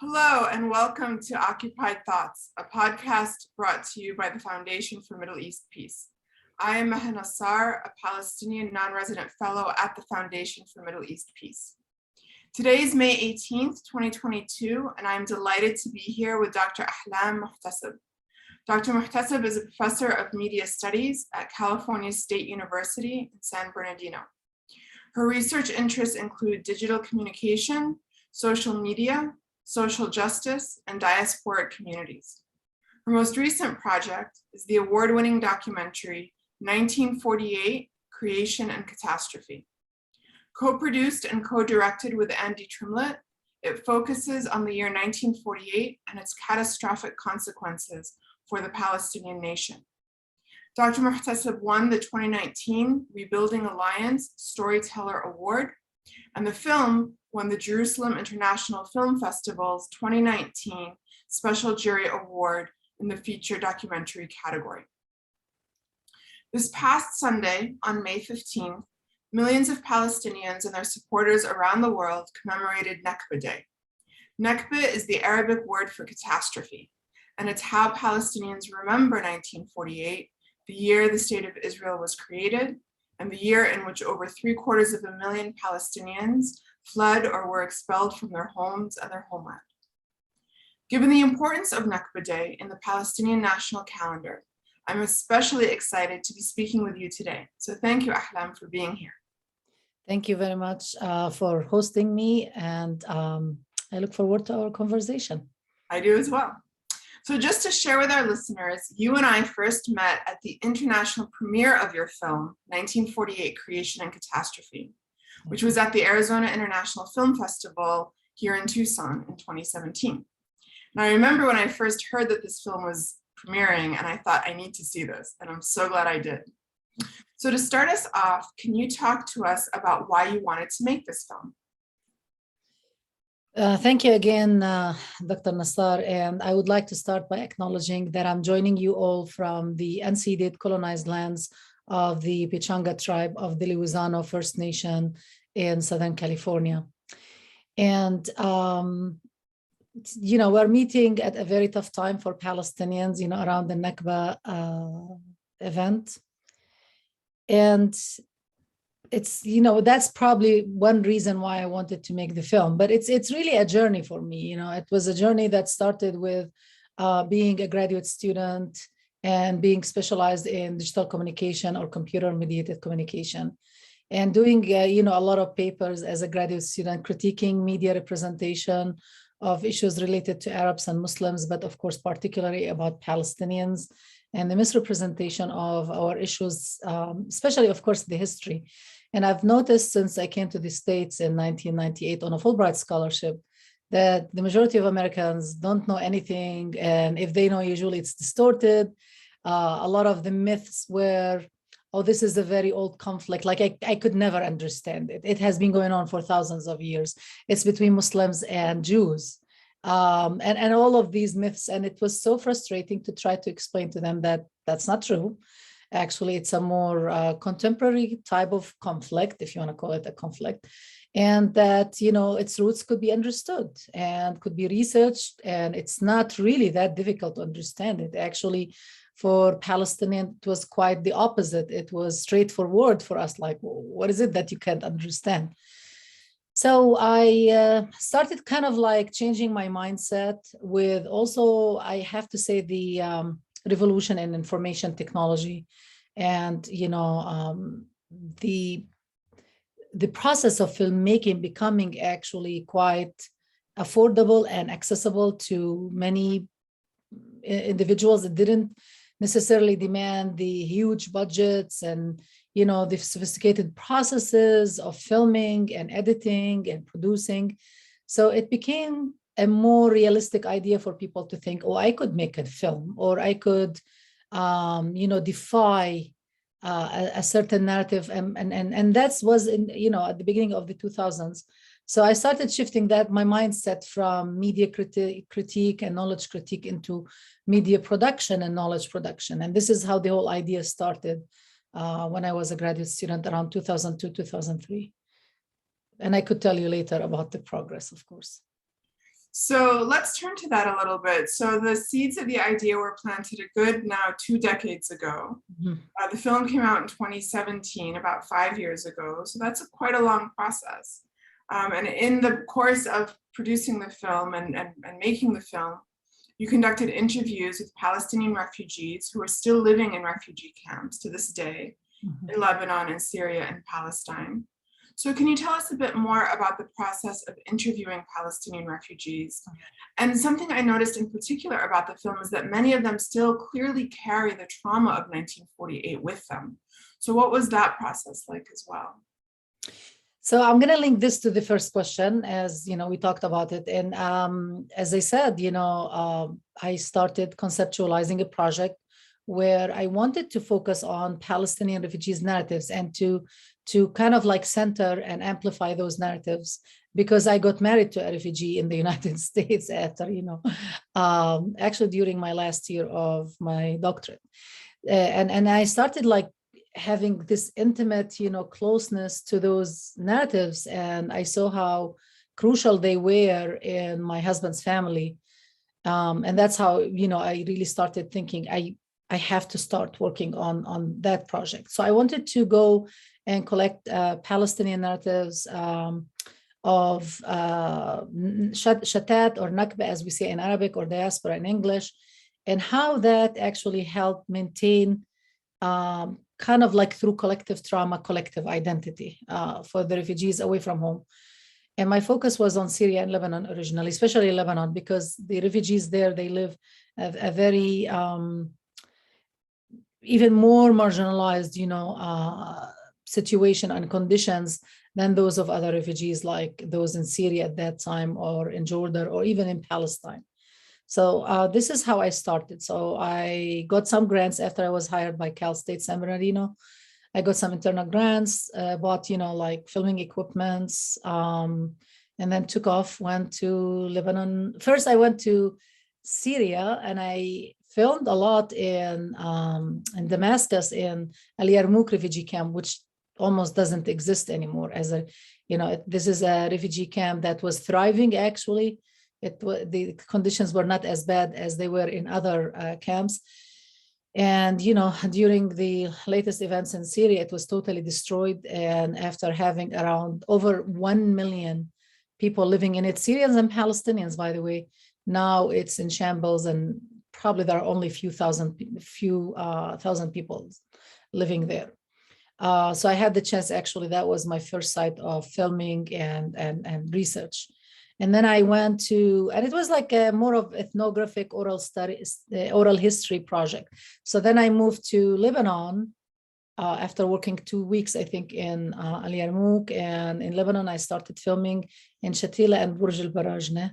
Hello and welcome to Occupied Thoughts, a podcast brought to you by the Foundation for Middle East Peace. I am Maha Nassar, a Palestinian non-resident fellow at the Foundation for Middle East Peace. Today is May 18th, 2022, and I'm delighted to be here with Dr. Ahlam Muhtaseb. Dr. Muhtaseb is a professor of media studies at California State University in San Bernardino. Her research interests include digital communication, social media, social justice, and diasporic communities. Her most recent project is the award-winning documentary 1948, Creation and Catastrophe. Co-produced and co-directed with Andy Trimlett, it focuses on the year 1948 and its catastrophic consequences for the Palestinian nation. Dr. Muhtaseb won the 2019 Rebuilding Alliance Storyteller Award, and the film won the Jerusalem International Film Festival's 2019 Special Jury Award in the feature documentary category. This past Sunday, on May 15th, millions of Palestinians and their supporters around the world commemorated Nakba Day. Nakba is the Arabic word for catastrophe, and it's how Palestinians remember 1948, the year the State of Israel was created, and the year in which over 750,000 Palestinians fled or were expelled from their homes and their homeland. Given the importance of Nakba Day in the Palestinian national calendar, I'm especially excited to be speaking with you today. So thank you, Ahlam, for being here. Thank you very much for hosting me, and I look forward to our conversation. I do as well. So just to share with our listeners, you and I first met at the international premiere of your film, 1948, Creation and Catastrophe, which was at the Arizona International Film Festival here in Tucson in 2017. And I remember when I first heard that this film was premiering, and I thought, I need to see this, and I'm so glad I did. So to start us off, can you talk to us about why you wanted to make this film? Thank you again, Dr. Nassar, and I would like to start by acknowledging that I'm joining you all from the unceded colonized lands of the Pechanga tribe of the Lewizano First Nation in Southern California. And, we're meeting at a very tough time for Palestinians, around the Nakba event. And it's, that's probably one reason why I wanted to make the film, but it's really a journey for me. It was a journey that started with being a graduate student and being specialized in digital communication or computer mediated communication, and doing, a lot of papers as a graduate student, critiquing media representation of issues related to Arabs and Muslims, but of course, particularly about Palestinians and the misrepresentation of our issues, especially, of course, the history. And I've noticed since I came to the States in 1998 on a Fulbright scholarship that the majority of Americans don't know anything. And if they know, usually it's distorted. A lot of the myths were, oh, this is a very old conflict. Like I could never understand it. It has been going on for thousands of years. It's between Muslims and Jews. And all of these myths. And it was so frustrating to try to explain to them that that's not true. Actually, it's a more contemporary type of conflict, if you want to call it a conflict, and that, its roots could be understood and could be researched. And it's not really that difficult to understand it. Actually, for Palestinians, it was quite the opposite. It was straightforward for us, like, what is it that you can't understand? So I started kind of like changing my mindset with also, I have to say, the revolution in information technology, and the process of filmmaking becoming actually quite affordable and accessible to many individuals that didn't necessarily demand the huge budgets and the sophisticated processes of filming and editing and producing. So it became a more realistic idea for people to think, oh, I could make a film, or I could, defy a certain narrative. And that was in, at the beginning of the 2000s. So I started shifting my mindset from media critique and knowledge critique into media production and knowledge production. And this is how the whole idea started when I was a graduate student around 2002, 2003. And I could tell you later about the progress, of course. So let's turn to that a little bit. So the seeds of the idea were planted a good now 2 decades ago. Mhm. The film came out in 2017, about 5 years ago. So that's quite a long process. And in the course of producing the film and making the film, you conducted interviews with Palestinian refugees who are still living in refugee camps to this day in Lebanon and Syria and Palestine. So can you tell us a bit more about the process of interviewing Palestinian refugees? And something I noticed in particular about the film is that many of them still clearly carry the trauma of 1948 with them. So what was that process like as well? So I'm going to link this to the first question, as you know, we talked about it. And as I said, I started conceptualizing a project where I wanted to focus on Palestinian refugees' narratives and to kind of like center and amplify those narratives, because I got married to a refugee in the United States after, actually during my last year of my doctorate. And I started like having this intimate, closeness to those narratives. And I saw how crucial they were in my husband's family. And that's how, I really started thinking I have to start working on that project. So I wanted to go and collect Palestinian narratives of Shatat or Nakba, as we say in Arabic, or diaspora in English, and how that actually helped maintain kind of like through collective trauma, collective identity for the refugees away from home. And my focus was on Syria and Lebanon originally, especially Lebanon, because the refugees there, they live a very even more marginalized, situation and conditions than those of other refugees, like those in Syria at that time, or in Jordan, or even in Palestine. So this is how I started. So I got some grants after I was hired by Cal State San Bernardino. I got some internal grants, bought, like filming equipments, and then took off, went to Lebanon. First, I went to Syria, and I filmed a lot in Damascus in Al Yarmouk refugee camp, which almost doesn't exist anymore. This is a refugee camp that was thriving, actually. The conditions were not as bad as they were in other camps. And, during the latest events in Syria, it was totally destroyed. And after having around over 1 million people living in it, Syrians and Palestinians, by the way, now it's in shambles, and probably there are only few thousand people living there. So I had the chance, actually, that was my first site of filming and research. And then I went to, and it was like a more of ethnographic oral history project. So then I moved to Lebanon after working 2 weeks, I think, in Al Yarmouk. And in Lebanon, I started filming in Shatila and Burj al Barajneh.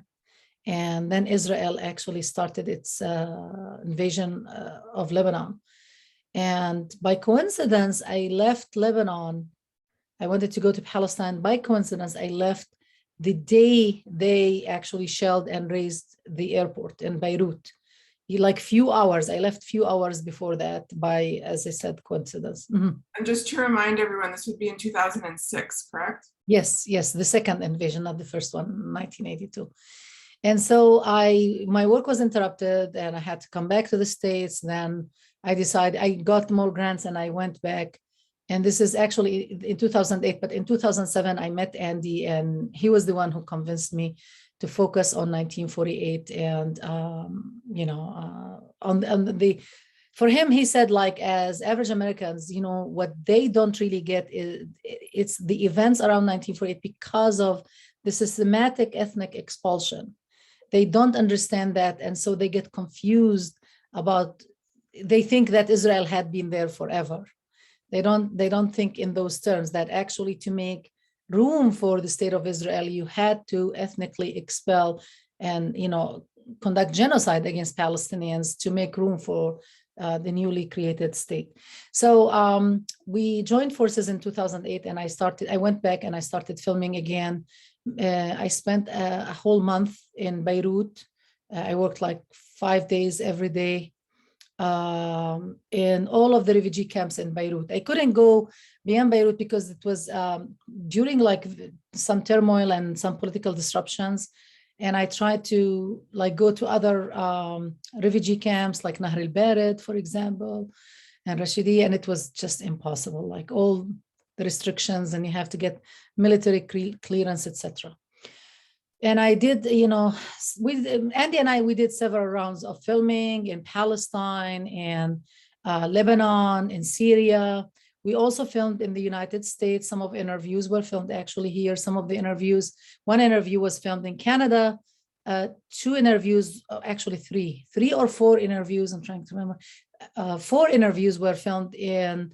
And then Israel actually started its invasion of Lebanon. And by coincidence, I left Lebanon. I wanted to go to Palestine. By coincidence, I left the day they actually shelled and razed the airport in Beirut. Like few hours, I left few hours before that by, as I said, coincidence. Mm-hmm. And just to remind everyone, this would be in 2006, correct? Yes, the second invasion, not the first one, 1982. And so my work was interrupted, and I had to come back to the States. Then I decided, I got more grants, and I went back. And this is actually in 2008, but in 2007, I met Andy, and he was the one who convinced me to focus on 1948. And, for him, he said, like, as average Americans, what they don't really get is it's the events around 1948 because of the systematic ethnic expulsion. They don't understand that. And so they get confused they think that Israel had been there forever. They don't think in those terms, that actually to make room for the state of Israel, you had to ethnically expel and, conduct genocide against Palestinians to make room for the newly created state. So we joined forces in 2008, and I went back and I started filming again. I spent a whole month in Beirut. I worked like 5 days every day in all of the refugee camps in Beirut. I couldn't go beyond Beirut because it was during like some turmoil and some political disruptions. And I tried to like go to other refugee camps like Nahr el-Bared, for example, and Rashidi, and it was just impossible, like all the restrictions, and you have to get military clearance, etc. And I did, Andy and I, we did several rounds of filming in Palestine and Lebanon, in Syria. We also filmed in the United States. Some of interviews were filmed actually here. Some of the interviews, one interview was filmed in Canada. Two interviews, actually three or four interviews, I'm trying to remember. Four interviews were filmed in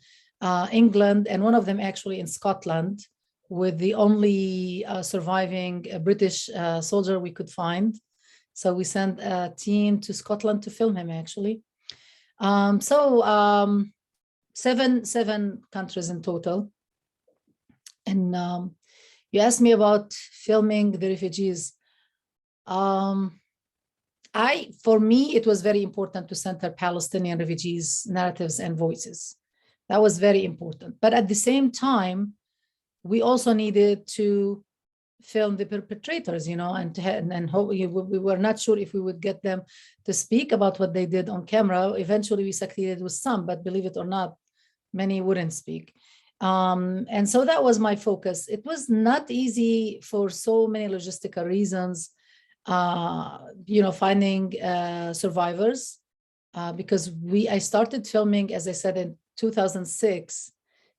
England, and one of them actually in Scotland, with the only surviving British soldier we could find. So we sent a team to Scotland to film him actually. Seven countries in total. And you asked me about filming the refugees. For me, it was very important to center Palestinian refugees' narratives and voices. That was very important. But at the same time, we also needed to film the perpetrators, and we were not sure if we would get them to speak about what they did on camera. Eventually, we succeeded with some, but believe it or not, many wouldn't speak. And so that was my focus. It was not easy for so many logistical reasons, finding survivors, because I started filming, as I said, in 2006,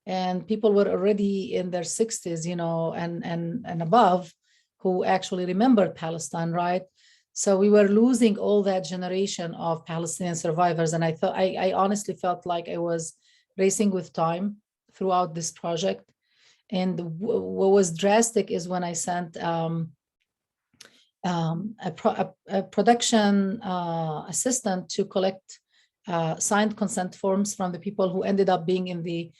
and people were already in their 60s, and above, who actually remembered Palestine, right? So we were losing all that generation of Palestinian survivors. And I honestly felt like I was racing with time throughout this project. And what was drastic is when I sent a production assistant to collect signed consent forms from the people who ended up being in the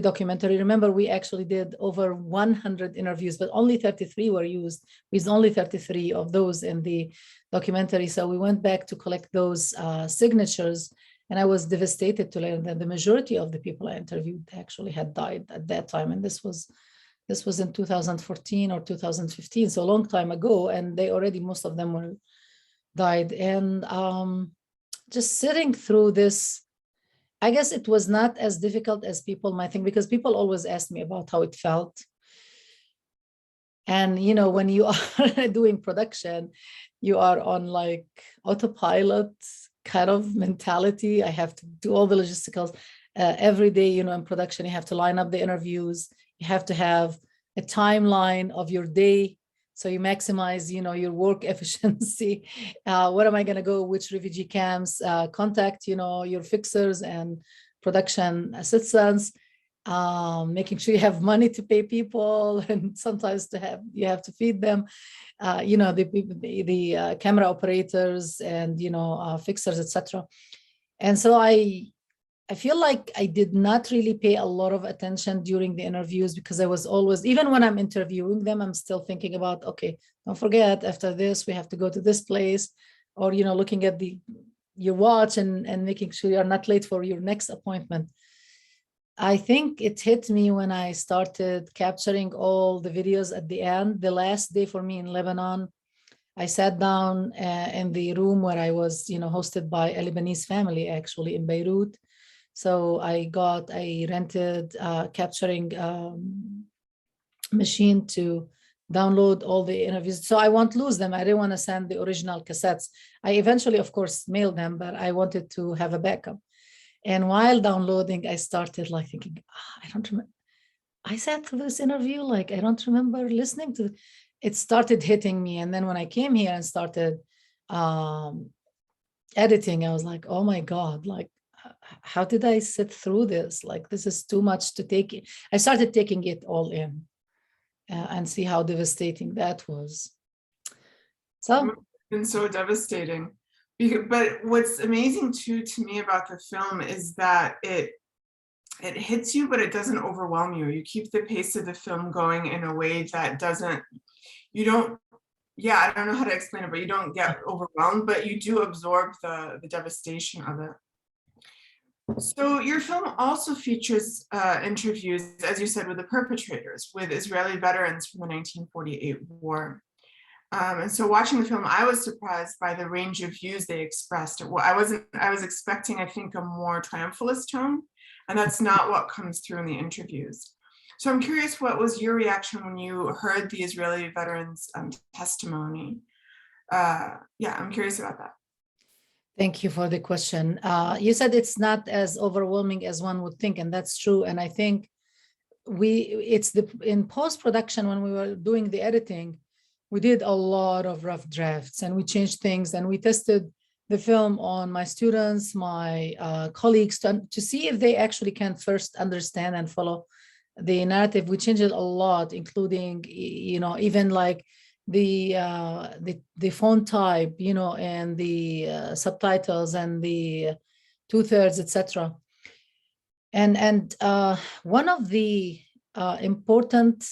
documentary. Remember, we actually did over 100 interviews, but only 33 were used. We used only 33 of those in the documentary. So we went back to collect those signatures, and I was devastated to learn that the majority of the people I interviewed actually had died at that time. And this was in 2014 or 2015, so a long time ago, and most of them were died. And just sitting through this, I guess it was not as difficult as people might think, because people always ask me about how it felt. And, when you are doing production, you are on like autopilot kind of mentality. I have to do all the logisticals every day, in production. You have to line up the interviews. You have to have a timeline of your day, so you maximize, your work efficiency. Where am I going to go? Which refugee camps? Contact, your fixers and production assistants. Making sure you have money to pay people, and sometimes you have to feed them. The camera operators and fixers, etc. And so I feel like I did not really pay a lot of attention during the interviews, because I was always, even when I'm interviewing them, I'm still thinking about, okay, don't forget, after this, we have to go to this place, or, looking at your watch and making sure you're not late for your next appointment. I think it hit me when I started capturing all the videos at the end. The last day for me in Lebanon, I sat down in the room where I was, hosted by a Lebanese family, actually, in Beirut. So I rented a capturing machine to download all the interviews. So I won't lose them. I didn't want to send the original cassettes. I eventually, of course, mailed them, but I wanted to have a backup. And while downloading, I started like thinking, I don't remember. I sat through this interview, like I don't remember listening to it. It started hitting me. And then when I came here and started editing, I was like, oh my God, like, how did I sit through this? Like, this is too much to take. I started taking it all in and see how devastating that was. So it's been so devastating. But what's amazing too to me about the film is that it hits you, but it doesn't overwhelm you. You keep the pace of the film going in a way that I don't know how to explain it, but you don't get overwhelmed, but you do absorb the devastation of it. So your film also features interviews, as you said, with the perpetrators, with Israeli veterans from the 1948 war. And so watching the film, I was surprised by the range of views they expressed. I was expecting, I think, a more triumphalist tone, and that's not what comes through in the interviews. So I'm curious, what was your reaction when you heard the Israeli veterans' testimony? Yeah, I'm curious about that. Thank you for the question. You said it's not as overwhelming as one would think, and that's true. And I think in post-production, when we were doing the editing, we did a lot of rough drafts and we changed things and we tested the film on my students, my colleagues to see if they actually can first understand and follow the narrative. We changed it a lot, including, even like the font type, and the subtitles and the 2/3, etc. And one of the important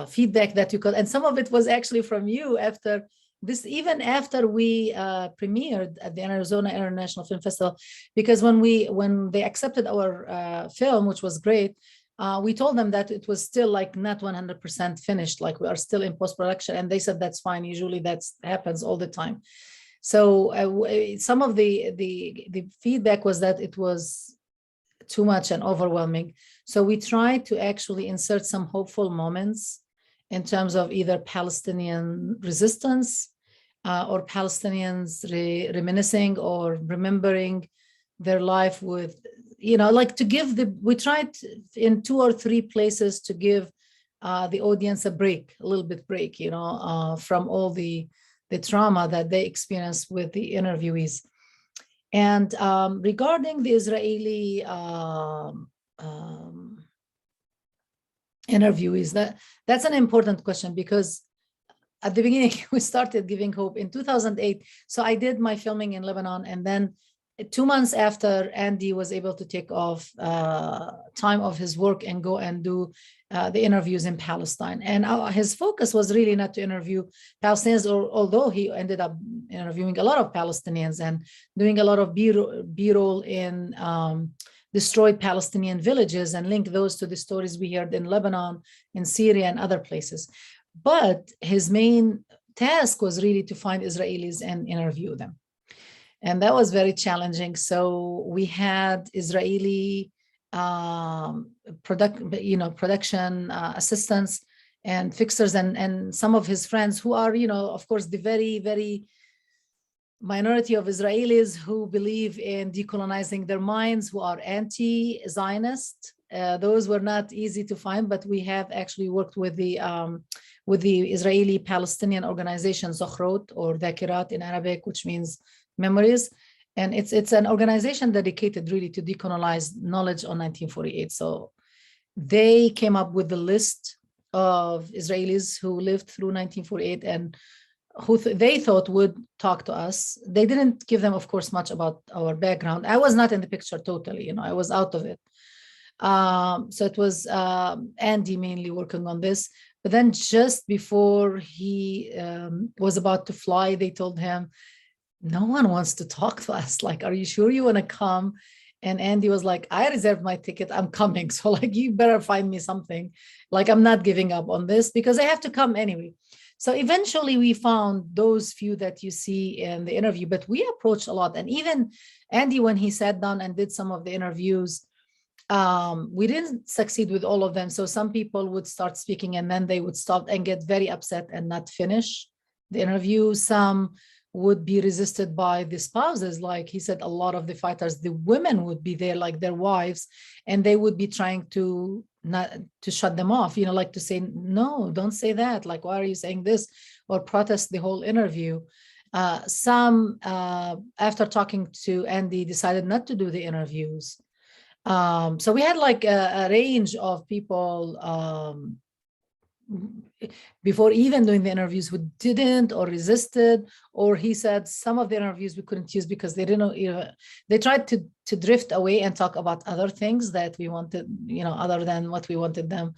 feedback that you got, and some of it was actually from you after this, even after we premiered at the Arizona International Film Festival, because when they accepted our film, which was great, we told them that it was still like not 100% finished, like we are still in post-production, and they said that's fine. Usually that happens all the time. So some of the feedback was that it was too much and overwhelming. So we tried to actually insert some hopeful moments in terms of either Palestinian resistance or Palestinians reminiscing or remembering their life with, like to give we tried in 2 or 3 places to give the audience a little bit break, from all the trauma that they experienced with the interviewees. And regarding the Israeli interviewees, that's an important question, because at the beginning we started giving hope in 2008. So I did my filming in Lebanon, and then 2 months after, Andy was able to take off time of his work and go and do the interviews in Palestine. And his focus was really not to interview Palestinians, although he ended up interviewing a lot of Palestinians and doing a lot of B-roll in destroyed Palestinian villages and link those to the stories we heard in Lebanon, in Syria, and other places. But his main task was really to find Israelis and interview them. And that was very challenging. So we had Israeli production assistants and fixers and some of his friends who are, of course, the very, very minority of Israelis who believe in decolonizing their minds, who are anti-Zionist. Those were not easy to find, but we have actually worked with the Israeli Palestinian organization Zochrot, or Dhakirat in Arabic, which means memories. And it's an organization dedicated really to decolonize knowledge on 1948. So they came up with the list of Israelis who lived through 1948 and who they thought would talk to us. They didn't give them, of course, much about our background. I was not in the picture totally, I was out of it. So it was Andy mainly working on this. But then just before he was about to fly, they told him, no one wants to talk to us. Like, are you sure you want to come? And Andy was like, I reserved my ticket. I'm coming. So like, you better find me something. Like, I'm not giving up on this because I have to come anyway. So eventually we found those few that you see in the interview, but we approached a lot. And even Andy, when he sat down and did some of the interviews, we didn't succeed with all of them. So some people would start speaking and then they would stop and get very upset and not finish the interview. Some would be resisted by the spouses. Like he said, a lot of the fighters, the women would be there, like their wives, and they would be trying to shut them off, like to say, no, don't say that. Like, why are you saying this? Or protest the whole interview. Some, after talking to Andy, decided not to do the interviews. So we had like a range of people before even doing the interviews who didn't or resisted, or he said some of the interviews we couldn't use because they didn't know, they tried to drift away and talk about other things that we wanted, other than what we wanted them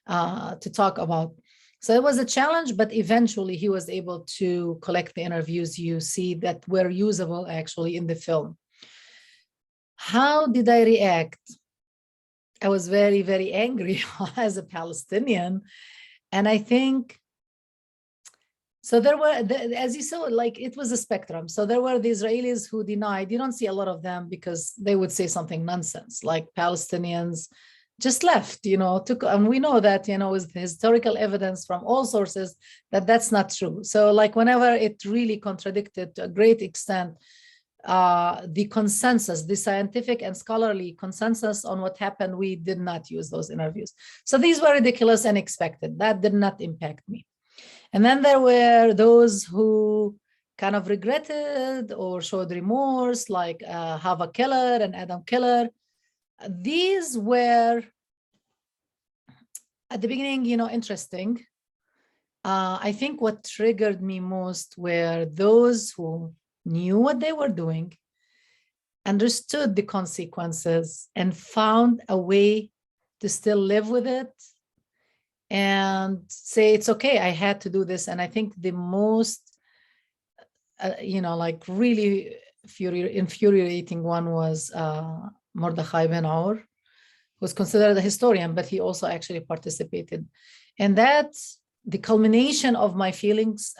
to talk about. So it was a challenge, but eventually he was able to collect the interviews you see that were usable actually in the film. How did I react? I was very, very angry as a Palestinian. And I think So there were, as you saw, like it was a spectrum. So there were the Israelis who denied. You don't see a lot of them because they would say something nonsense, like Palestinians just left, and we know that, with historical evidence from all sources that that's not true. So like whenever it really contradicted to a great extent, the consensus, the scientific and scholarly consensus on what happened, we did not use those interviews. So these were ridiculous and expected. That did not impact me. And then there were those who kind of regretted or showed remorse, like Hava Keller and Adam Keller. These were, at the beginning, interesting. I think what triggered me most were those who knew what they were doing, understood the consequences, and found a way to still live with it and say, it's okay, I had to do this. And I think the most, like really infuriating one was Mordechai Ben Or, who was considered a historian, but he also actually participated. And that, the culmination of my feelings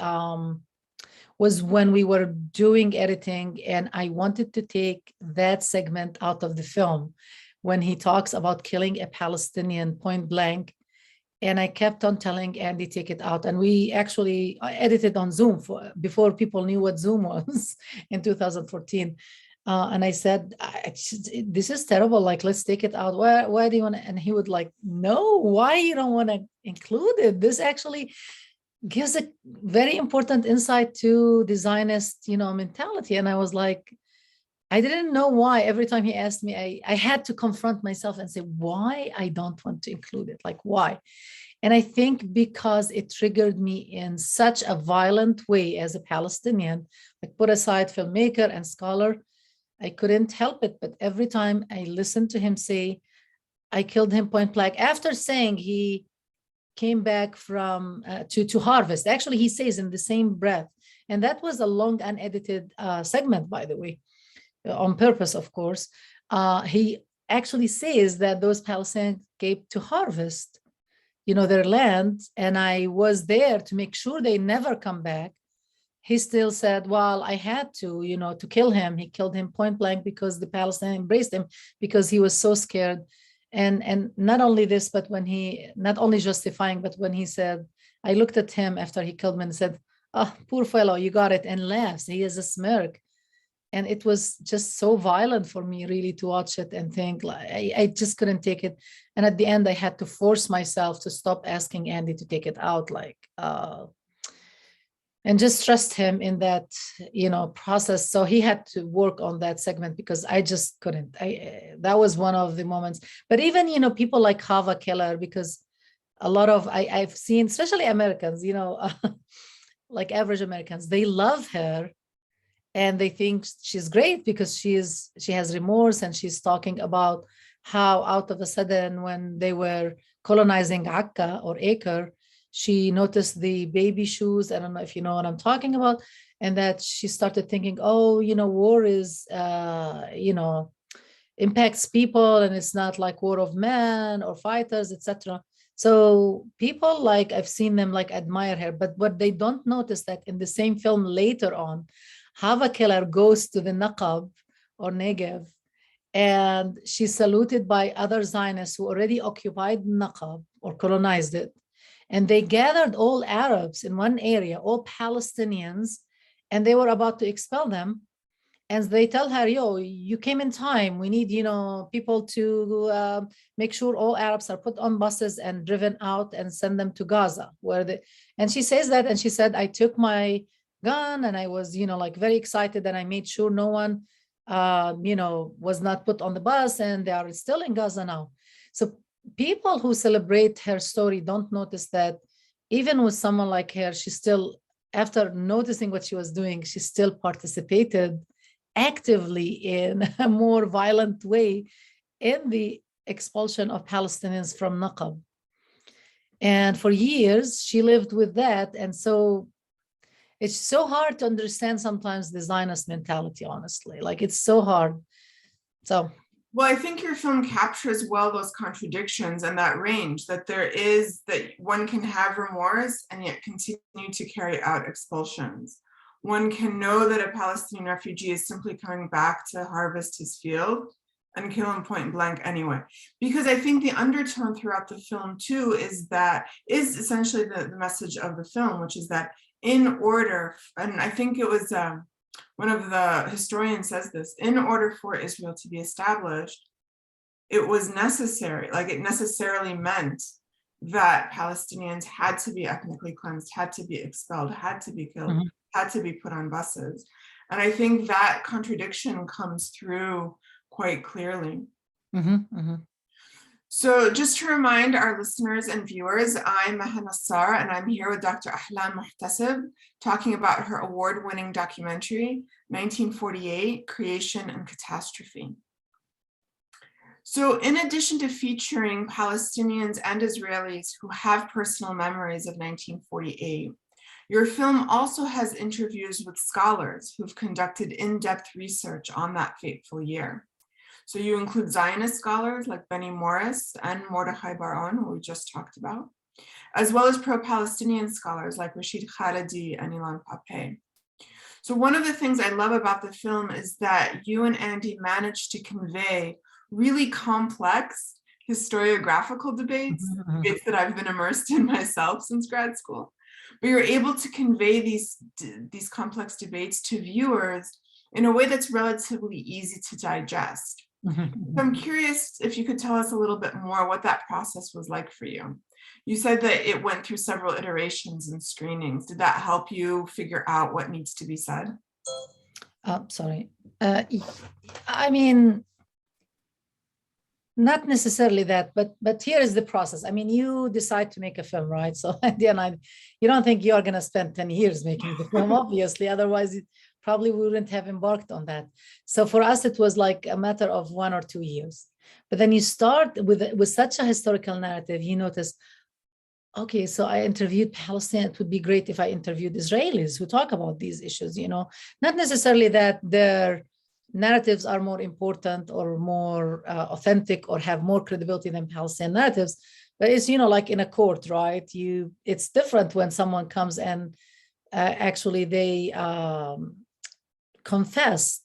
was when we were doing editing, and I wanted to take that segment out of the film when he talks about killing a Palestinian point blank. And I kept on telling Andy, take it out. And we actually edited on Zoom before people knew what Zoom was in 2014. And I said, this is terrible. Like, let's take it out. Why do you want to? And he would like, no, why you don't want to include it? This actually gives a very important insight to the Zionist, mentality. And I was like, I didn't know why. Every time he asked me, I had to confront myself and say, why I don't want to include it, like why? And I think because it triggered me in such a violent way as a Palestinian, like put aside filmmaker and scholar, I couldn't help it. But every time I listened to him say, I killed him point blank, after saying he came back from to harvest. Actually, he says in the same breath, and that was a long unedited segment, by the way, on purpose, of course. He actually says that those Palestinians came to harvest, their land, and I was there to make sure they never come back. He still said, well, I had to, to kill him. He killed him point blank because the Palestinians embraced him because he was so scared. And not only this, but when he, not only justifying, but when he said, I looked at him after he killed me and said, oh, poor fellow, you got it, and laughs. He has a smirk. And it was just so violent for me really to watch it and think, like, I just couldn't take it. And at the end, I had to force myself to stop asking Andy to take it out, and just trust him in that, process. So he had to work on that segment because I just couldn't. That was one of the moments. But even, people like Hava Keller, because a lot of, I've seen, especially Americans, like average Americans, they love her. And they think she's great because she has remorse, and she's talking about how out of a sudden when they were colonizing Akka or Acre, she noticed the baby shoes. I don't know if you know what I'm talking about. And that she started thinking, oh, war is, impacts people, and it's not like war of men or fighters, etc. So people I've seen them admire her, but what they don't notice that in the same film later on, Hava Keller goes to the Nakba or Negev, and she's saluted by other Zionists who already occupied Nakba or colonized it. And they gathered all Arabs in one area, all Palestinians, and they were about to expel them. And they tell her, yo, you came in time. We need, people to make sure all Arabs are put on buses and driven out and send them to Gaza. And she says that, and she said, I took my gun and I was, very excited, and I made sure no one, was not put on the bus, and they are still in Gaza now. So people who celebrate her story don't notice that even with someone like her, she still, after noticing what she was doing, she still participated actively in a more violent way in the expulsion of Palestinians from Nakba. And for years, she lived with that. And so it's so hard to understand sometimes the Zionist mentality, honestly. It's so hard. So Well, I think your film captures well those contradictions and that range that that one can have remorse and yet continue to carry out expulsions. One can know that a Palestinian refugee is simply coming back to harvest his field and kill him point blank anyway. Because I think the undertone throughout the film too is essentially the message of the film, which is that in order, and I think it was one of the historians says this, in order for Israel to be established, it was necessary, like it necessarily meant that Palestinians had to be ethnically cleansed, had to be expelled, had to be killed, had to be put on buses. And I think that contradiction comes through quite clearly. So just to remind our listeners and viewers, I'm Maha Nassar, and I'm here with Dr. Ahlam Muhtaseb, talking about her award-winning documentary, 1948, Creation and Catastrophe. So in addition to featuring Palestinians and Israelis who have personal memories of 1948, your film also has interviews with scholars who've conducted in-depth research on that fateful year. So you include Zionist scholars like Benny Morris and Mordechai Bar-On, who we just talked about, as well as pro-Palestinian scholars like Rashid Khalidi and Ilan Pape. So one of the things I love about the film is that you and Andy managed to convey really complex historiographical debates that I've been immersed in myself since grad school. But you're able to convey these complex debates to viewers in a way that's relatively easy to digest. I'm curious if you could tell us a little bit more what that process was like for you. You said that it went through several iterations and screenings. Did that help you figure out what needs to be said? Sorry. I mean, not necessarily that, but here is the process. I mean, you decide to make a film, right? So at the end, you don't think you're going to spend 10 years making the film, obviously. Otherwise, probably we wouldn't have embarked on that. So for us, it was like a matter of 1 or 2 years. But then you start with such a historical narrative, you notice, okay, so I interviewed Palestinians. It would be great if I interviewed Israelis who talk about these issues, not necessarily that their narratives are more important or more authentic or have more credibility than Palestinian narratives, but it's, like in a court, right? It's different when someone comes and actually they confess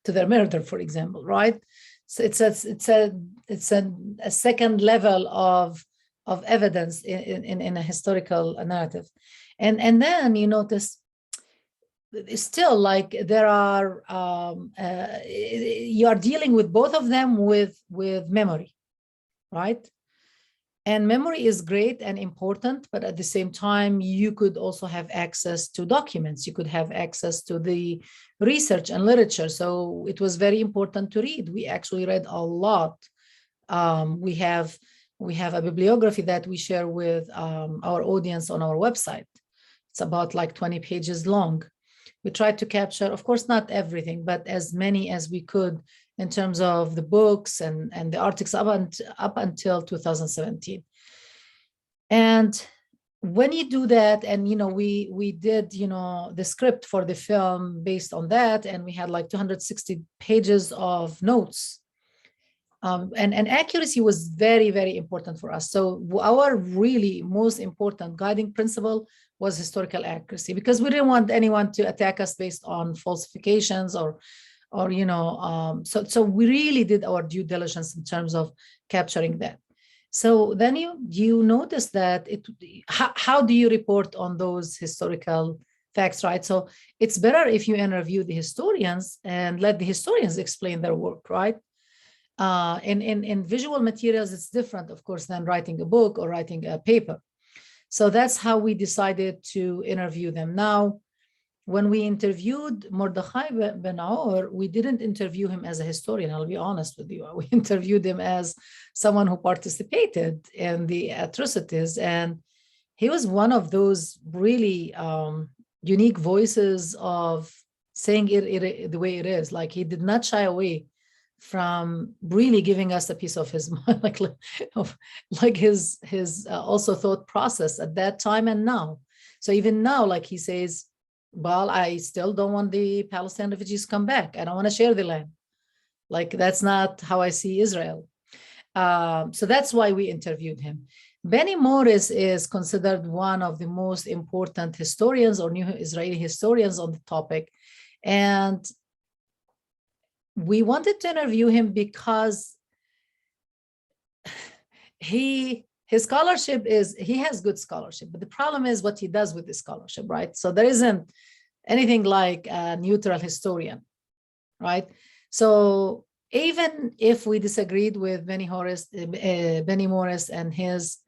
to their murder, for example, right? So it's a second level of evidence in a historical narrative, and then you notice still like there are you are dealing with both of them with memory, right? And memory is great and important, but at the same time, you could also have access to documents. You could have access to the research and literature. So it was very important to read. We actually read a lot. We have a bibliography that we share with our audience on our website. It's about like 20 pages long. We tried to capture, of course, not everything, but as many as we could in terms of the books and the articles up until 2017. And when you do that, and we did the script for the film based on that, and we had like 260 pages of notes. And accuracy was very, very important for us. So our really most important guiding principle was historical accuracy, because we didn't want anyone to attack us based on falsifications or so we really did our due diligence in terms of capturing that. So then you notice that how do you report on those historical facts, right? So it's better if you interview the historians and let the historians explain their work, right? In visual materials, it's different, of course, than writing a book or writing a paper. So that's how we decided to interview them. Now, when we interviewed Mordechai Ben-Aor, we didn't interview him as a historian, I'll be honest with you. We interviewed him as someone who participated in the atrocities. And he was one of those really unique voices of saying it the way it is. Like, he did not shy away from really giving us a piece of his mind, like his also thought process at that time and now. So even now, like he says, well, I still don't want the Palestinian refugees to come back. I don't want to share the land. Like, that's not how I see Israel. So that's why we interviewed him. Benny Morris is considered one of the most important historians or new Israeli historians on the topic. And we wanted to interview him because his scholarship he has good scholarship, but the problem is what he does with the scholarship, right? So there isn't anything like a neutral historian, right? So even if we disagreed with Benny Morris and his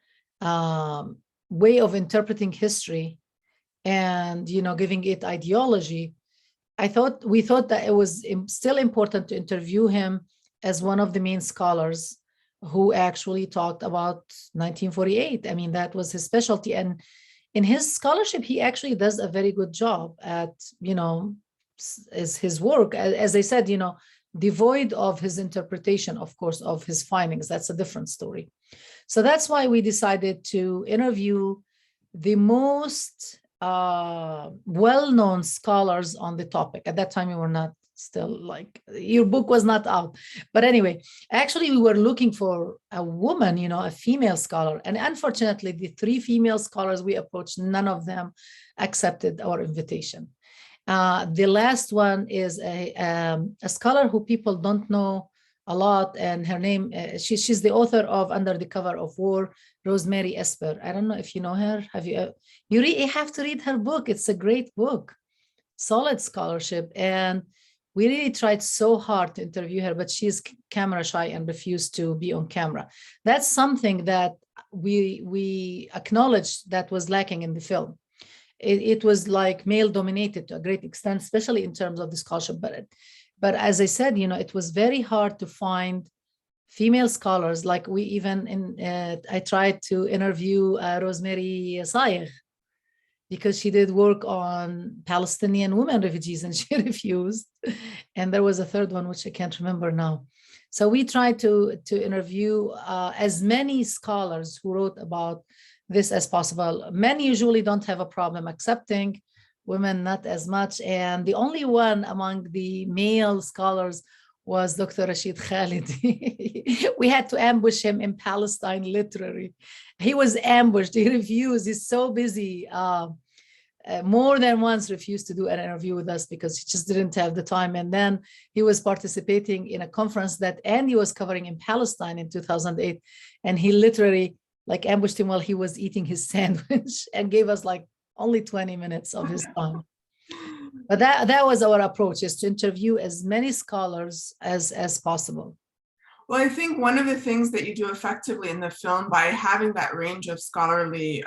way of interpreting history and, giving it ideology, we thought that it was still important to interview him as one of the main scholars who actually talked about 1948. I mean, that was his specialty. And in his scholarship, he actually does a very good job at, is his work, as I said, devoid of his interpretation, of course, of his findings. That's a different story. So that's why we decided to interview the most well-known scholars on the topic. At that time, we were not your book was not out. But anyway, actually, we were looking for a woman, a female scholar. And unfortunately, the 3 female scholars we approached, none of them accepted our invitation. The last one is a scholar who people don't know a lot, and her name, she's the author of Under the Cover of War, Rosemary Esper. I don't know if you know her. Have you? You have to read her book. It's a great book, solid scholarship. And we really tried so hard to interview her, but she's camera shy and refused to be on camera. That's something that we acknowledged that was lacking in the film. It was like male dominated to a great extent, especially in terms of the scholarship. But as I said, it was very hard to find female scholars. Like I tried to interview Rosemary Sayegh, because she did work on Palestinian women refugees and she refused. And there was a third one, which I can't remember now. So we tried to interview as many scholars who wrote about this as possible. Men usually don't have a problem accepting, women not as much. And the only one among the male scholars was Dr. Rashid Khalid. We had to ambush him in Palestine, literally. He was ambushed, he refused, he's so busy. More than once refused to do an interview with us because he just didn't have the time. And then he was participating in a conference that Andy was covering in Palestine in 2008. And he literally ambushed him while he was eating his sandwich and gave us only 20 minutes of his time. But that was our approach, is to interview as many scholars as possible. Well, I think one of the things that you do effectively in the film, by having that range of scholarly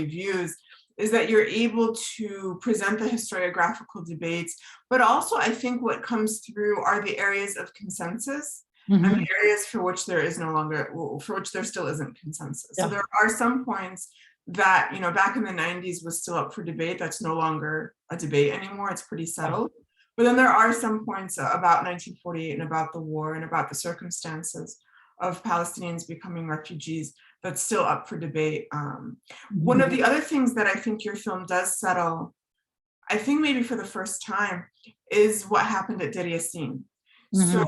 views, is that you're able to present the historiographical debates, but also I think what comes through are the areas of consensus. And the areas for which there still isn't consensus. Yeah. So there are some points that, back in the 90s was still up for debate. That's no longer a debate anymore. It's pretty settled. But then there are some points about 1948 and about the war and about the circumstances of Palestinians becoming refugees that's still up for debate. One of the other things that I think your film does settle, I think maybe for the first time, is what happened at Deir Yassin. So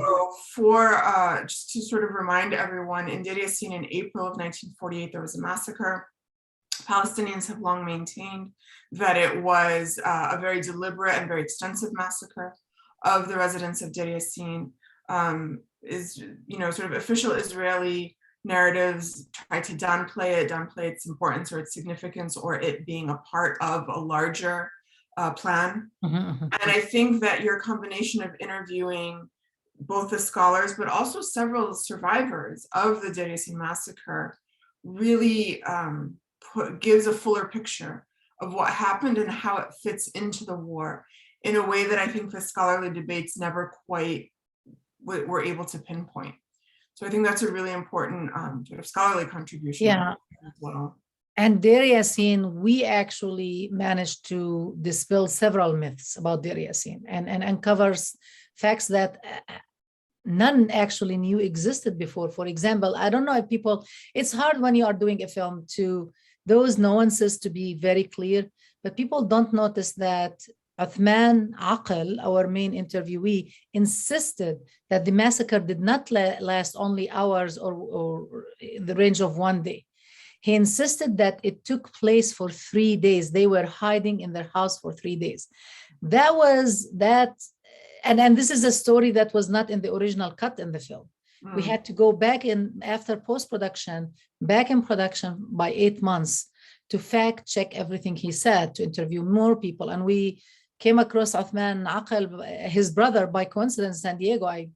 just to sort of remind everyone, in Deir Yassin in April of 1948, there was a massacre. Palestinians have long maintained that it was a very deliberate and very extensive massacre of the residents of Deir Yassin. Sort of official Israeli narratives try to downplay its importance or its significance, or it being a part of a larger plan. And I think that your combination of interviewing both the scholars, but also several survivors of the Deir Yassin massacre, really gives a fuller picture of what happened and how it fits into the war in a way that I think the scholarly debates never quite were able to pinpoint. So I think that's a really important sort of scholarly contribution. Yeah. As well. And Deir Yassin, we actually managed to dispel several myths about Deir Yassin and uncovers facts that none actually knew existed before. For example, I don't know if it's hard when you are doing a film to those nuances to be very clear, but people don't notice that Uthman Aqil, our main interviewee, insisted that the massacre did not last only hours or the range of one day. He insisted that it took place for 3 days. They were hiding in their house for 3 days. That was that. And this is a story that was not in the original cut in the film. We had to go back in after post-production, back in production by 8 months to fact check everything he said, to interview more people. And we came across Uthman Aqil, his brother, by coincidence in San Diego. I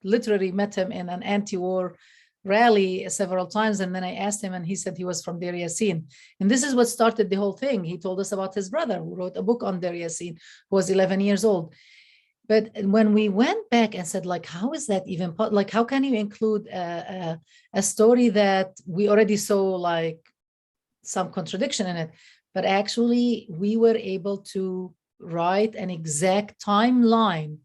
literally met him in an anti-war rally several times. And then I asked him and he said he was from Deir Yassin. And this is what started the whole thing. He told us about his brother who wrote a book on Deir Yassin, who was 11 years old. But when we went back and said, like, how is that even, like, how can you include a story that we already saw, like, some contradiction in it? But actually, we were able to write an exact timeline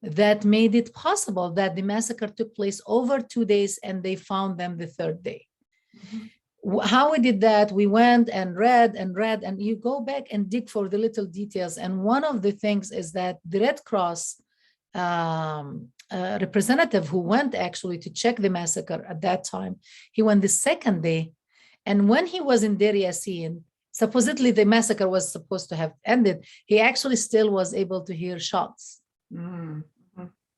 that made it possible that the massacre took place over 2 days and they found them the third day. Mm-hmm. How we did that, we went and read, and you go back and dig for the little details. And one of the things is that the Red Cross representative who went actually to check the massacre at that time, he went the second day. And when he was in Deir Yassin, supposedly the massacre was supposed to have ended, he actually still was able to hear shots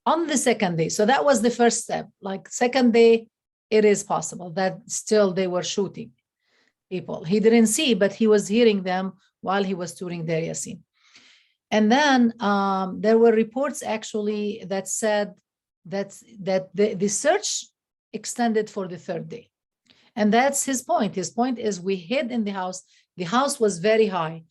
on the second day. So that was the first step. Like, second day, it is possible that still they were shooting people. He didn't see, but he was hearing them while he was touring Deir Yassin. And then there were reports actually that said that the search extended for the third day. And that's his point. His point is we hid in the house. The house was very high.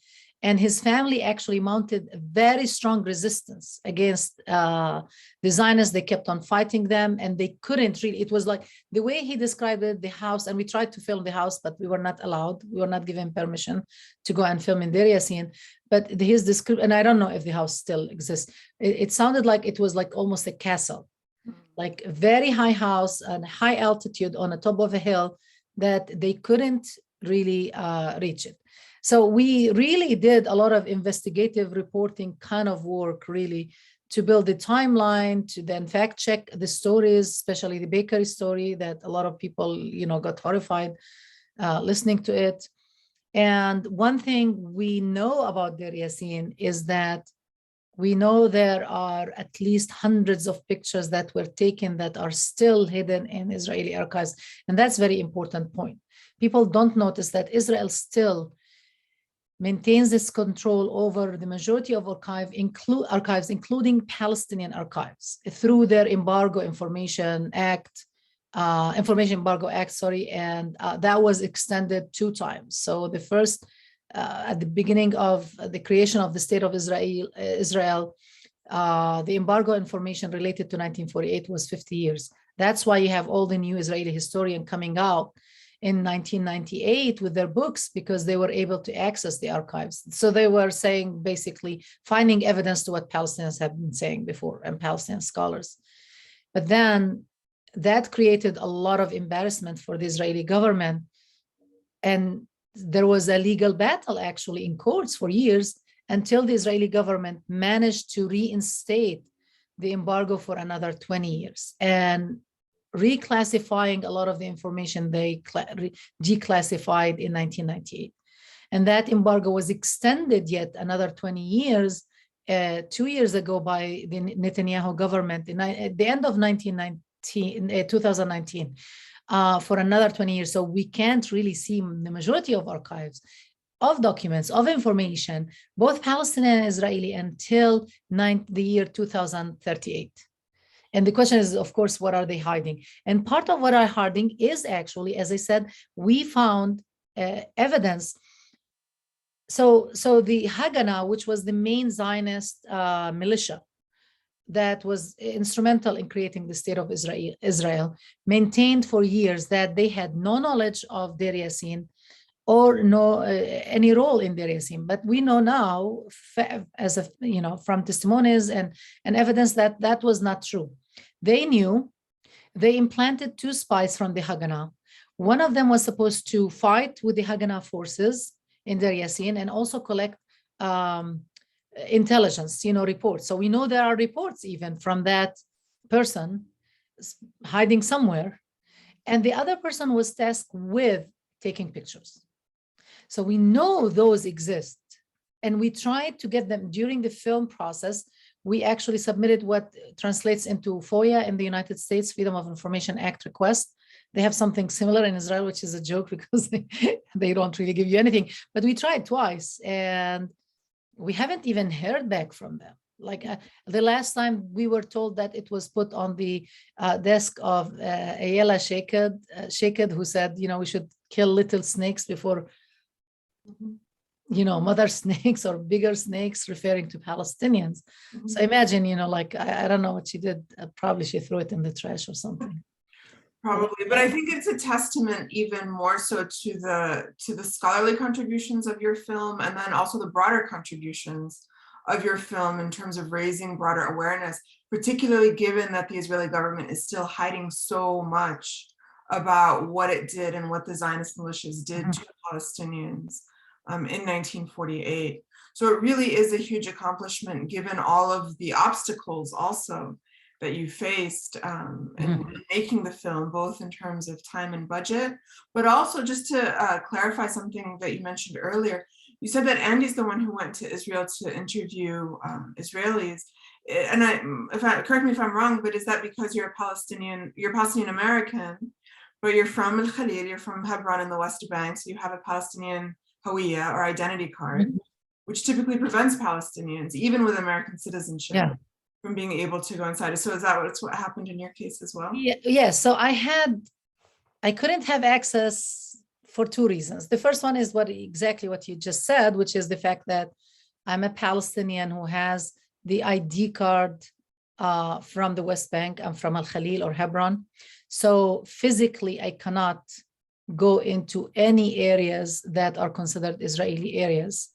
And his family actually mounted a very strong resistance against the Zionists. They kept on fighting them, and they couldn't really. It was like the way he described it, the house, and we tried to film the house, but we were not allowed. We were not given permission to go and film in Deir Yassin. But his description, and I don't know if the house still exists, it sounded like it was like almost a castle, like a very high house and high altitude on the top of a hill that they couldn't really reach it. So we really did a lot of investigative reporting kind of work, really, to build the timeline, to then fact check the stories, especially the bakery story that a lot of people, got horrified listening to it. And one thing we know about Deir Yassin is that we know there are at least hundreds of pictures that were taken that are still hidden in Israeli archives. And that's a very important point. People don't notice that Israel still maintains this control over the majority of archives, including Palestinian archives, through their Information Embargo Act, and that was extended 2 times. So the first, at the beginning of the creation of the State of Israel, the embargo information related to 1948 was 50 years. That's why you have all the new Israeli historian coming out in 1998 with their books, because they were able to access the archives. So they were saying, basically finding evidence to what Palestinians had been saying before, and Palestinian scholars. But then that created a lot of embarrassment for the Israeli government. And there was a legal battle actually in courts for years until the Israeli government managed to reinstate the embargo for another 20 years. And reclassifying a lot of the information they declassified in 1998. And that embargo was extended yet another 20 years, 2 years ago by the Netanyahu government at the end of 2019 for another 20 years. So we can't really see the majority of archives, of documents, of information, both Palestinian and Israeli, until the year 2038. And the question is, of course, what are they hiding? And part of what are hiding is actually, as I said, we found evidence. So the Haganah, which was the main Zionist militia that was instrumental in creating the State of Israel, maintained for years that they had no knowledge of Deir Yassin or no any role in Deir Yassin. But we know now, from testimonies and evidence that that was not true. They knew. They implanted 2 spies from the Haganah. One of them was supposed to fight with the Haganah forces in Deir Yassin and also collect intelligence, reports. So we know there are reports even from that person hiding somewhere. And the other person was tasked with taking pictures. So we know those exist. And we tried to get them during the film process. We actually submitted what translates into FOIA in the United States, Freedom of Information Act request. They have something similar in Israel, which is a joke because they don't really give you anything. But we tried twice and we haven't even heard back from them. Like the last time we were told that it was put on the desk of Ayala Shaked, who said, we should kill little snakes before, mother snakes or bigger snakes, referring to Palestinians. So imagine, I don't know what she did. Probably she threw it in the trash or something. Probably, but I think it's a testament even more so to the scholarly contributions of your film, and then also the broader contributions of your film in terms of raising broader awareness, particularly given that the Israeli government is still hiding so much about what it did and what the Zionist militias did to Palestinians in 1948. So it really is a huge accomplishment given all of the obstacles also that you faced in making the film, both in terms of time and budget, but also just to clarify something that you mentioned earlier. You said that Andy's the one who went to Israel to interview Israelis. And correct me if I'm wrong, but is that because you're Palestinian American, but you're from Al Khalil, you're from Hebron in the West Bank, so you have a Palestinian Hawiya or identity card, which typically prevents Palestinians, even with American citizenship, from being able to go inside. So is that what happened in your case as well? Yeah. So I couldn't have access for two reasons. The first one is exactly what you just said, which is the fact that I'm a Palestinian who has the ID card from the West Bank. I'm from Al Khalil or Hebron. So physically, I cannot go into any areas that are considered Israeli areas,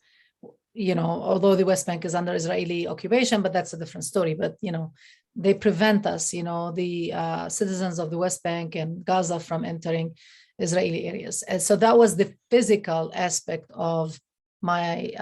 although the West Bank is under Israeli occupation, but that's a different story. But, they prevent us, the citizens of the West Bank and Gaza from entering Israeli areas. And so that was the physical aspect of my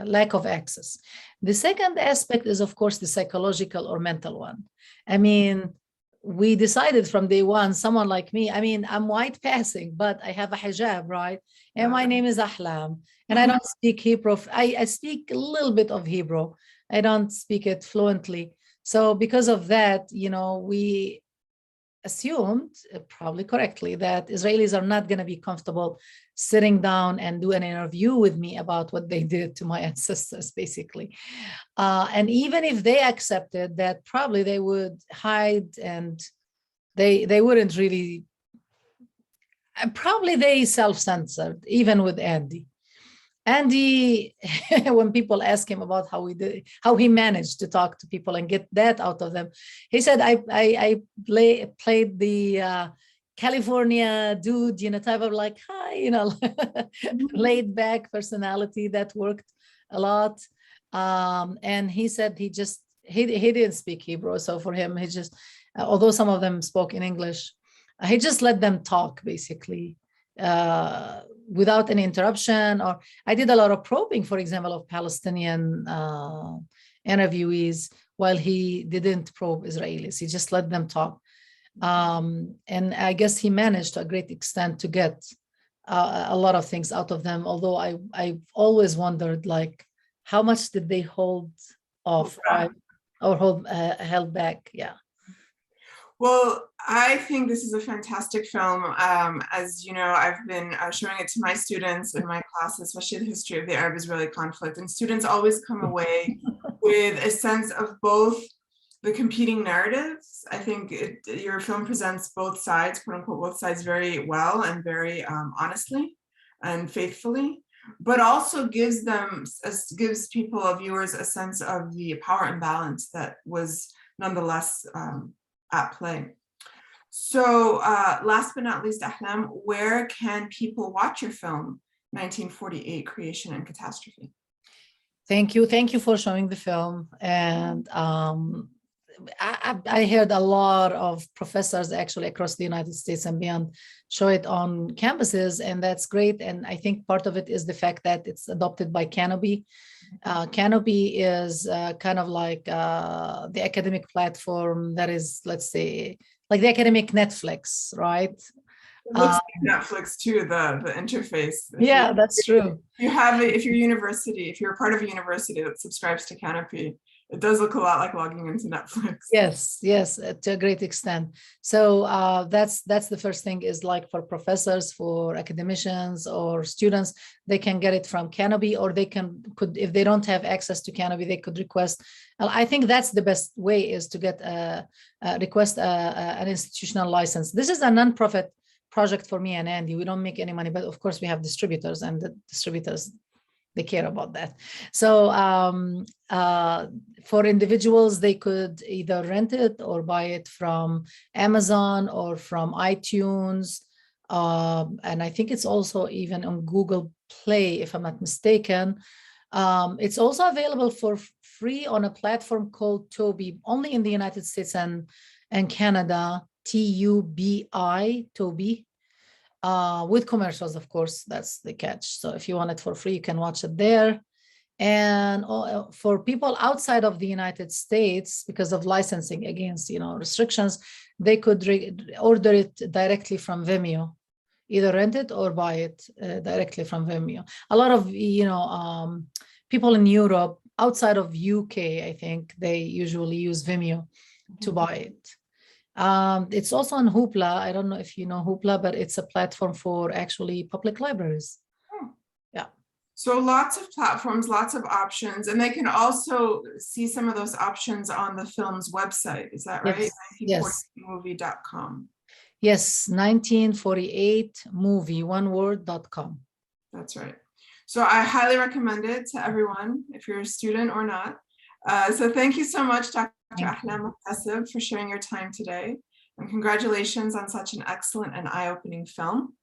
lack of access. The second aspect is, of course, the psychological or mental one. I mean, we decided from day one, someone like me, I'm white passing, but I have a hijab, right? And my name is Ahlam, and I don't speak Hebrew. I speak a little bit of Hebrew. I don't speak it fluently. So because of that, we assumed, probably correctly, that Israelis are not going to be comfortable sitting down and do an interview with me about what they did to my ancestors, basically. And even if they accepted that, probably they would hide and they wouldn't really, probably they self-censored, even with Andy. Andy, when people ask him about how he managed to talk to people and get that out of them, he said, I played the California dude, type of like, hi, laid back personality that worked a lot. And he said he didn't speak Hebrew. So for him, he just, although some of them spoke in English, he just let them talk basically. Without any interruption. Or I did a lot of probing, for example, of Palestinian interviewees while he didn't probe Israelis. He just let them talk. And I guess he managed to a great extent to get a lot of things out of them. Although I've always wondered, like, how much did they hold off or held back? Yeah. Well, I think this is a fantastic film. As you know, I've been showing it to my students in my classes, especially the history of the Arab-Israeli conflict. And students always come away with a sense of both the competing narratives. I think your film presents both sides, quote unquote, both sides very well and very honestly and faithfully, but also gives people, viewers, a sense of the power imbalance that was nonetheless at play. So last but not least, Ahlam, where can people watch your film, 1948, Creation and Catastrophe? Thank you for showing the film. And I heard a lot of professors actually across the United States and beyond show it on campuses, and that's great. And I think part of it is the fact that it's adopted by Canopy. Canopy is kind of like the academic platform that is, let's say, like the academic Netflix, right? It looks like Netflix too, the interface. Yeah, that's true. If you're part of a university that subscribes to Canopy, it does look a lot like logging into Netflix. Yes, to a great extent. So that's the first thing, is like for professors, for academicians or students, they can get it from Canopy, or they could, if they don't have access to Canopy, they could request. I think that's the best way, is to get request an institutional license. This is a nonprofit project for me and Andy. We don't make any money, but of course we have distributors, and the distributors, they care about that. So for individuals, they could either rent it or buy it from Amazon or from iTunes. And I think it's also even on Google Play, if I'm not mistaken. It's also available for free on a platform called Tubi, only in the United States and Canada, TUBI, Tubi. With commercials, of course, that's the catch. So if you want it for free, you can watch it there. And for people outside of the United States, because of licensing against, restrictions, they could order it directly from Vimeo, either rent it or buy it directly from Vimeo. A lot of, people in Europe, outside of UK, I think they usually use Vimeo to buy it. It's also on Hoopla. I don't know if you know Hoopla, but it's a platform for actually public libraries. Yeah. So lots of platforms, lots of options, and they can also see some of those options on the film's website. Is that right? Yes. 1948movie.com. Yes, 1948movie, one word.com. That's right. So I highly recommend it to everyone, if you're a student or not. So thank you so much, Dr. Ahlam Muhtaseb, for sharing your time today. And congratulations on such an excellent and eye-opening film.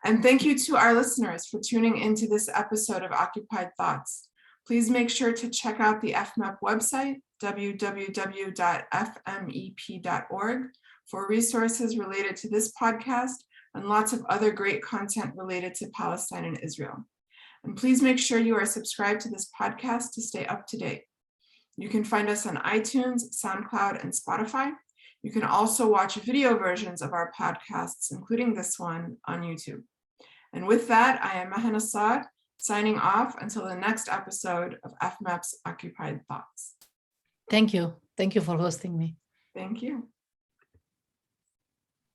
And thank you to our listeners for tuning into this episode of Occupied Thoughts. Please make sure to check out the FMEP website, www.fmep.org, for resources related to this podcast and lots of other great content related to Palestine and Israel. And please make sure you are subscribed to this podcast to stay up to date. You can find us on iTunes, SoundCloud, and Spotify. You can also watch video versions of our podcasts, including this one, on YouTube. And with that, I am Maha Nassar, signing off until the next episode of FMEP's Occupied Thoughts. Thank you. Thank you for hosting me. Thank you.